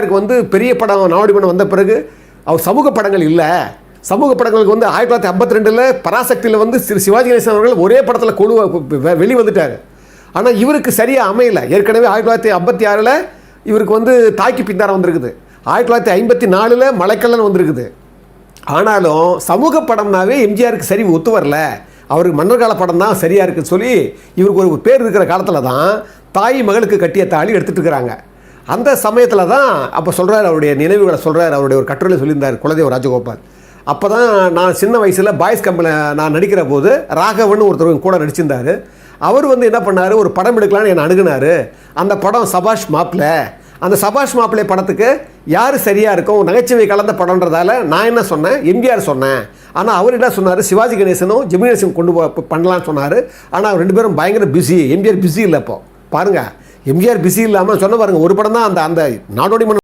எம்ஜிஆருக்கு வந்து பெரிய படம் நாடோடி மன்னன் வந்த பிறகு அவர் சமூக படங்கள் இல்லை. சமூக படங்களுக்கு வந்து 1952 பராசக்தியில் வந்து சிவாஜி கணேசன் அவர்கள் ஒரே படத்தில் வெளிவந்துட்டார். ஆனால் இவருக்கு சரியாக அமையலை. ஏற்கனவே 1956 இவருக்கு வந்து தாக்கி பிந்தாரம் வந்திருக்குது. 1954 மலைக்கல்லன் வந்திருக்குது. ஆனாலும் சமூக படம்னாவே எம்ஜிஆருக்கு சரி ஒத்து வரல, அவருக்கு மன்னர்கால படம் தான் சரியாக இருக்குன்னு சொல்லி இவருக்கு ஒரு பேர் இருக்கிற காலத்தில் தான் தாய் மகளுக்கு கட்டிய தாலி எடுத்துகிட்டு இருக்கிறாங்க. அந்த சமயத்தில் தான் அப்போ சொல்கிறார், அவருடைய நினைவுகளை சொல்கிறார். அவருடைய ஒரு கட்டுரையில் சொல்லியிருந்தார் குலதேவ ராஜகோபால். அப்போ தான் நான் சின்ன வயசில் பாய்ஸ் கம்பெனியில் நான் நடிக்கிற போது ராகவன் ஒருத்தர் கூட நடிச்சிருந்தார். அவர் வந்து என்ன பண்ணார், ஒரு படம் எடுக்கலான்னு என்னை அணுகுனார். அந்த படம் சபாஷ் மாப்பிள்ளை. அந்த சபாஷ் மாப்பிள்ளை படத்துக்கு யார் சரியாக இருக்கும், நகைச்சுவை கலந்த படம்ன்றதால நான் என்ன சொன்னேன், எம்ஜிஆர் சொன்னேன். ஆனால் அவர் என்ன சொன்னார், சிவாஜி கணேசனும் ஜெமினி கணேசனும் கொண்டு பண்ணலான்னு சொன்னார். ஆனால் அவர் 2 பேரும் பயங்கர பிஸி. எம்ஜிஆர் பிஸி இல்லை. இப்போ பாருங்கள், எம்ஜிஆர் பிஸி இல்லாமல் சொன்ன பாருங்கள், ஒரு படம் தான் அந்த நாடோடி மன்னன்